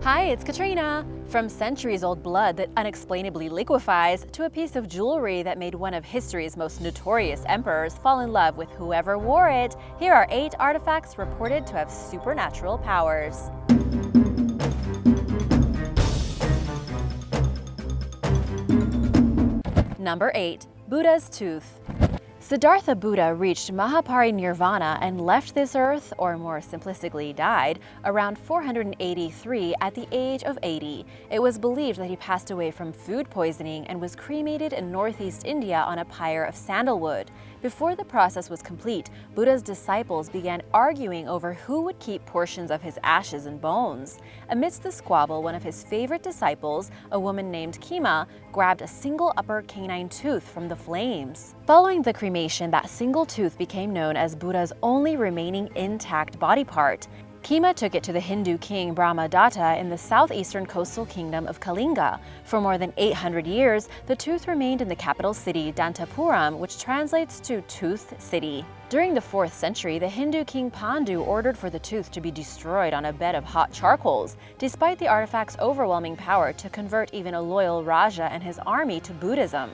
Hi, it's Katrina! From centuries-old blood that unexplainably liquefies to a piece of jewelry that made one of history's most notorious emperors fall in love with whoever wore it, here are 8 artifacts reported to have supernatural powers. Number 8. Buddha's tooth. Siddhārtha Buddha reached Maha-pari-nirvana and left this earth, or more simplistically died, around 483 at the age of 80. It was believed that he passed away from food poisoning and was cremated in northeast India on a pyre of sandalwood. Before the process was complete, Buddha's disciples began arguing over who would keep portions of his ashes and bones. Amidst the squabble, one of his favorite disciples, a woman named Kema, grabbed a single upper canine tooth from the flames. Following the cremation, that single tooth became known as Buddha's only remaining intact body part. Kema took it to the Hindu king Brahmadatta in the southeastern coastal kingdom of Kalinga. For more than 800 years, the tooth remained in the capital city Dantapuram, which translates to Tooth City. During the 4th century, the Hindu king Pandu ordered for the tooth to be destroyed on a bed of hot charcoals, despite the artifact's overwhelming power to convert even a loyal Raja and his army to Buddhism.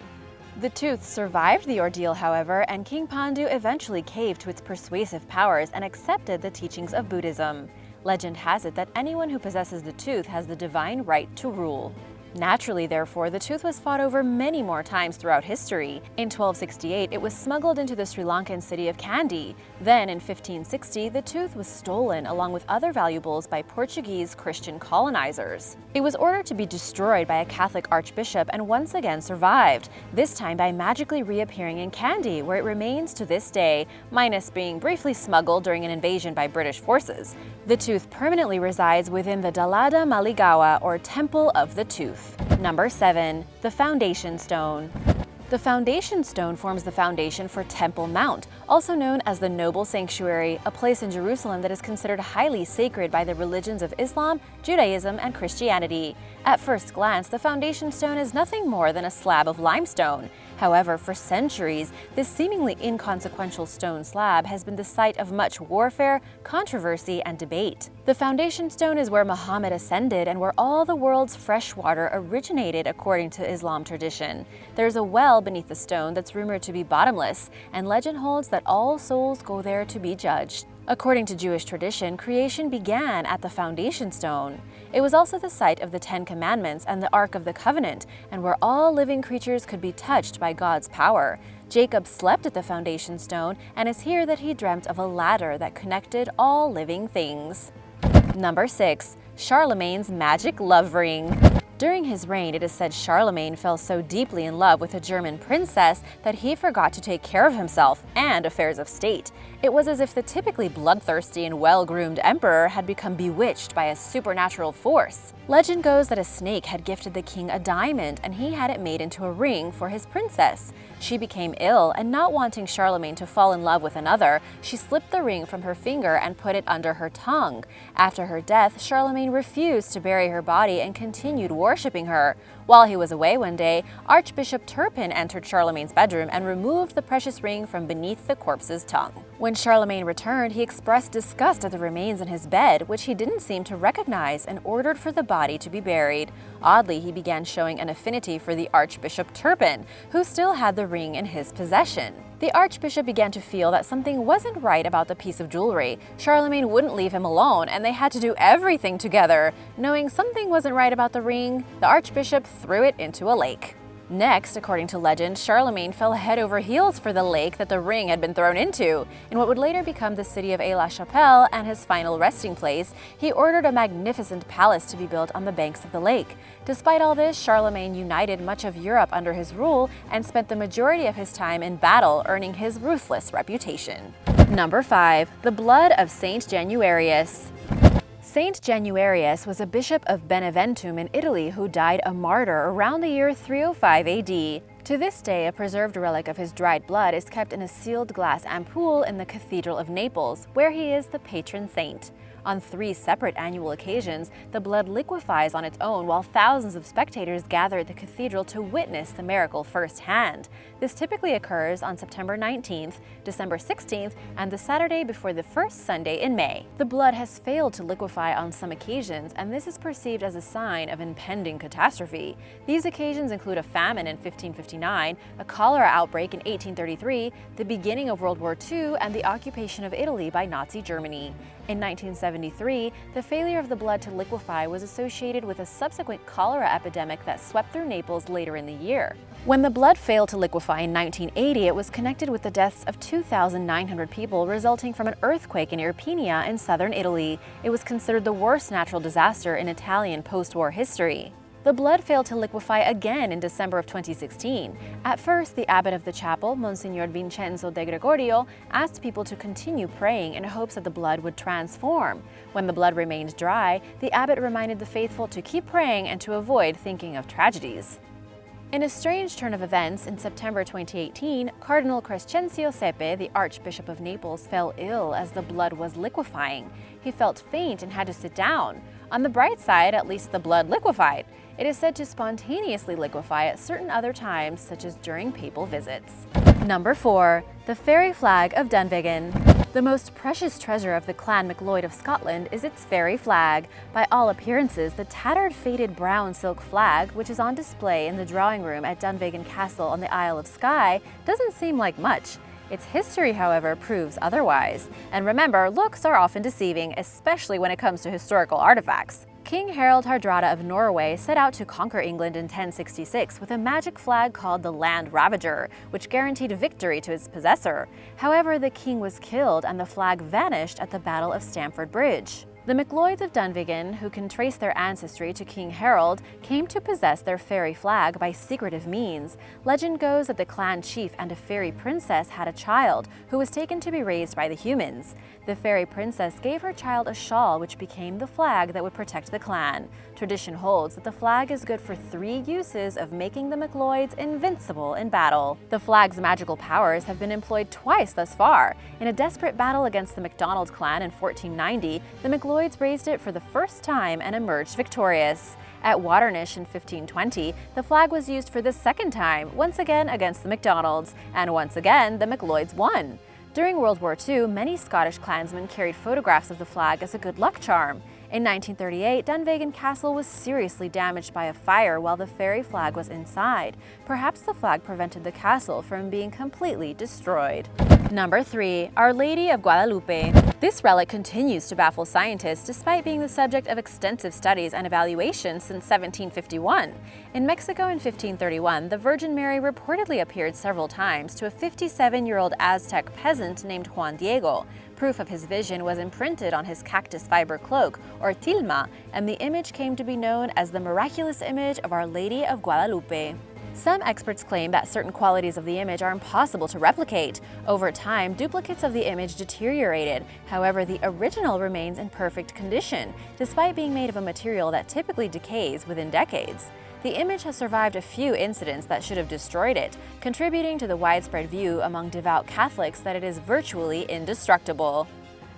The tooth survived the ordeal, however, and King Pandu eventually caved to its persuasive powers and accepted the teachings of Buddhism. Legend has it that anyone who possesses the tooth has the divine right to rule. Naturally, therefore, the tooth was fought over many more times throughout history. In 1268, it was smuggled into the Sri Lankan city of Kandy. Then, in 1560, the tooth was stolen along with other valuables by Portuguese Christian colonizers. It was ordered to be destroyed by a Catholic archbishop and once again survived, this time by magically reappearing in Kandy, where it remains to this day, minus being briefly smuggled during an invasion by British forces. The tooth permanently resides within the Dalada Maligawa, or Temple of the Tooth. Number 7. The Foundation Stone. The foundation stone forms the foundation for Temple Mount, also known as the Noble Sanctuary, a place in Jerusalem that is considered highly sacred by the religions of Islam, Judaism, and Christianity. At first glance, the foundation stone is nothing more than a slab of limestone. However, for centuries, this seemingly inconsequential stone slab has been the site of much warfare, controversy, and debate. The foundation stone is where Muhammad ascended and where all the world's fresh water originated according to Islam tradition. There's a well beneath the stone that's rumored to be bottomless, and legend holds that all souls go there to be judged. According to Jewish tradition, creation began at the foundation stone. It was also the site of the 10 Commandments and the Ark of the Covenant, and where all living creatures could be touched by God's power. Jacob slept at the foundation stone, and it's here that he dreamt of a ladder that connected all living things. Number 6. Charlemagne's magic love ring. During his reign, it is said Charlemagne fell so deeply in love with a German princess that he forgot to take care of himself and affairs of state. It was as if the typically bloodthirsty and well-groomed emperor had become bewitched by a supernatural force. Legend goes that a snake had gifted the king a diamond, and he had it made into a ring for his princess. She became ill, and not wanting Charlemagne to fall in love with another, she slipped the ring from her finger and put it under her tongue. After her death, Charlemagne refused to bury her body and continued worshipping her. While he was away one day, Archbishop Turpin entered Charlemagne's bedroom and removed the precious ring from beneath the corpse's tongue. When Charlemagne returned, he expressed disgust at the remains in his bed, which he didn't seem to recognize, and ordered for the body to be buried. Oddly, he began showing an affinity for the Archbishop Turpin, who still had the ring in his possession. The Archbishop began to feel that something wasn't right about the piece of jewelry. Charlemagne wouldn't leave him alone, and they had to do everything together. Knowing something wasn't right about the ring, the Archbishop threw it into a lake. Next, according to legend, Charlemagne fell head over heels for the lake that the ring had been thrown into. In what would later become the city of Aix-la-Chapelle and his final resting place, he ordered a magnificent palace to be built on the banks of the lake. Despite all this, Charlemagne united much of Europe under his rule and spent the majority of his time in battle, earning his ruthless reputation. Number 5. The blood of Saint Januarius. Saint Januarius was a bishop of Beneventum in Italy who died a martyr around the year 305 AD. To this day, a preserved relic of his dried blood is kept in a sealed glass ampoule in the Cathedral of Naples, where he is the patron saint. On 3 separate annual occasions, the blood liquefies on its own while thousands of spectators gather at the cathedral to witness the miracle firsthand. This typically occurs on September 19th, December 16th, and the Saturday before the first Sunday in May. The blood has failed to liquefy on some occasions, and this is perceived as a sign of impending catastrophe. These occasions include a famine in 1559, a cholera outbreak in 1833, the beginning of World War II, and the occupation of Italy by Nazi Germany. In 1973, the failure of the blood to liquefy was associated with a subsequent cholera epidemic that swept through Naples later in the year. When the blood failed to liquefy in 1980, it was connected with the deaths of 2,900 people resulting from an earthquake in Irpinia in southern Italy. It was considered the worst natural disaster in Italian post-war history. The blood failed to liquefy again in December of 2016. At first, the abbot of the chapel, Monsignor Vincenzo de Gregorio, asked people to continue praying in hopes that the blood would transform. When the blood remained dry, the abbot reminded the faithful to keep praying and to avoid thinking of tragedies. In a strange turn of events, in September 2018, Cardinal Crescencio Sepe, the Archbishop of Naples, fell ill as the blood was liquefying. He felt faint and had to sit down. On the bright side, at least the blood liquefied. It is said to spontaneously liquefy at certain other times, such as during papal visits. Number 4. The fairy flag of Dunvegan. The most precious treasure of the Clan MacLeod of Scotland is its fairy flag. By all appearances, the tattered, faded brown silk flag, which is on display in the drawing room at Dunvegan Castle on the Isle of Skye, doesn't seem like much. Its history, however, proves otherwise. And remember, looks are often deceiving, especially when it comes to historical artifacts. King Harald Hardrada of Norway set out to conquer England in 1066 with a magic flag called the Land Ravager, which guaranteed victory to its possessor. However, the king was killed and the flag vanished at the Battle of Stamford Bridge. The MacLeods of Dunvegan, who can trace their ancestry to King Harold, came to possess their fairy flag by secretive means. Legend goes that the clan chief and a fairy princess had a child, who was taken to be raised by the humans. The fairy princess gave her child a shawl which became the flag that would protect the clan. Tradition holds that the flag is good for 3 uses of making the MacLeods invincible in battle. The flag's magical powers have been employed twice thus far. In a desperate battle against the MacDonald clan in 1490, the MacLeods raised it for the first time and emerged victorious. At Waternish in 1520, the flag was used for the second time, once again against the MacDonalds, and once again the MacLeods won. During World War II, many Scottish clansmen carried photographs of the flag as a good luck charm. In 1938, Dunvegan Castle was seriously damaged by a fire while the fairy flag was inside. Perhaps the flag prevented the castle from being completely destroyed. Number 3. Our Lady of Guadalupe. This relic continues to baffle scientists despite being the subject of extensive studies and evaluations since 1751. In Mexico in 1531, the Virgin Mary reportedly appeared several times to a 57-year-old Aztec peasant named Juan Diego. Proof of his vision was imprinted on his cactus fiber cloak, or tilma, and the image came to be known as the miraculous image of Our Lady of Guadalupe. Some experts claim that certain qualities of the image are impossible to replicate. Over time, duplicates of the image deteriorated. However, the original remains in perfect condition, despite being made of a material that typically decays within decades. The image has survived a few incidents that should have destroyed it, contributing to the widespread view among devout Catholics that it is virtually indestructible.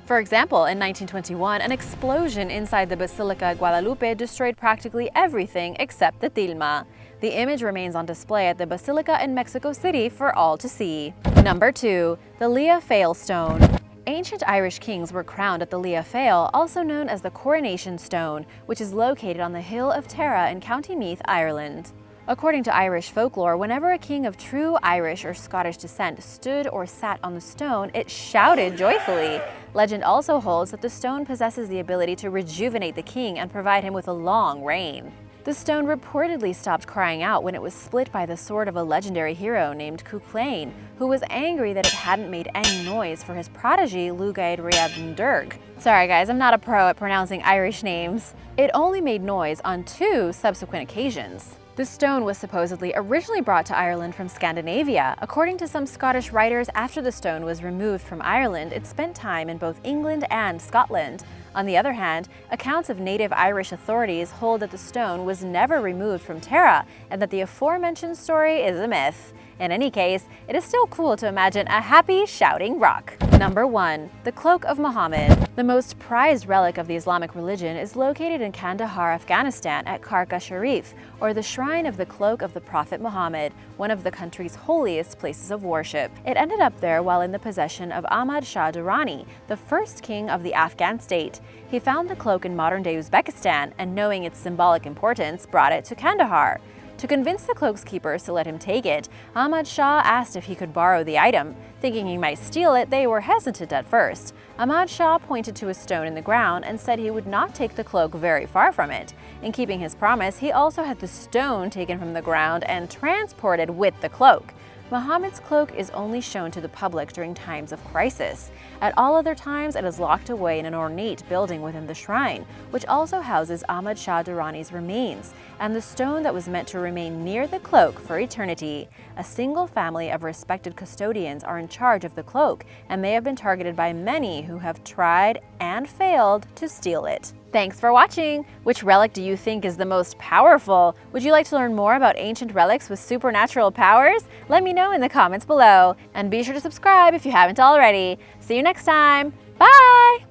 For example, in 1921, an explosion inside the Basilica at Guadalupe destroyed practically everything except the tilma. The image remains on display at the Basilica in Mexico City for all to see. Number 2. The Lia Fail Stone. Ancient Irish kings were crowned at the Lia Fail, also known as the Coronation Stone, which is located on the Hill of Tara in County Meath, Ireland. According to Irish folklore, whenever a king of true Irish or Scottish descent stood or sat on the stone, it shouted joyfully. Legend also holds that the stone possesses the ability to rejuvenate the king and provide him with a long reign. The stone reportedly stopped crying out when it was split by the sword of a legendary hero named Cuchulainn, who was angry that it hadn't made any noise for his protege Lugaid Riabndurg. Sorry guys, I'm not a pro at pronouncing Irish names. It only made noise on 2 subsequent occasions. The stone was supposedly originally brought to Ireland from Scandinavia. According to some Scottish writers, after the stone was removed from Ireland, it spent time in both England and Scotland. On the other hand, accounts of native Irish authorities hold that the stone was never removed from Tara and that the aforementioned story is a myth. In any case, it is still cool to imagine a happy, shouting rock. Number 1. The Cloak of Muhammad. The most prized relic of the Islamic religion is located in Kandahar, Afghanistan at Karka Sharif, or the Shrine of the Cloak of the Prophet Muhammad, one of the country's holiest places of worship. It ended up there while in the possession of Ahmad Shah Durrani, the first king of the Afghan state. He found the cloak in modern-day Uzbekistan and, knowing its symbolic importance, brought it to Kandahar. To convince the cloak's keepers to let him take it, Ahmad Shah asked if he could borrow the item. Thinking he might steal it, they were hesitant at first. Ahmad Shah pointed to a stone in the ground and said he would not take the cloak very far from it. In keeping his promise, he also had the stone taken from the ground and transported with the cloak. Muhammad's cloak is only shown to the public during times of crisis. At all other times, it is locked away in an ornate building within the shrine, which also houses Ahmad Shah Durrani's remains, and the stone that was meant to remain near the cloak for eternity. A single family of respected custodians are in charge of the cloak, and they have been targeted by many who have tried and failed to steal it. Thanks for watching! Which relic do you think is the most powerful? Would you like to learn more about ancient relics with supernatural powers? Let me know in the comments below. And be sure to subscribe if you haven't already. See you next time. Bye!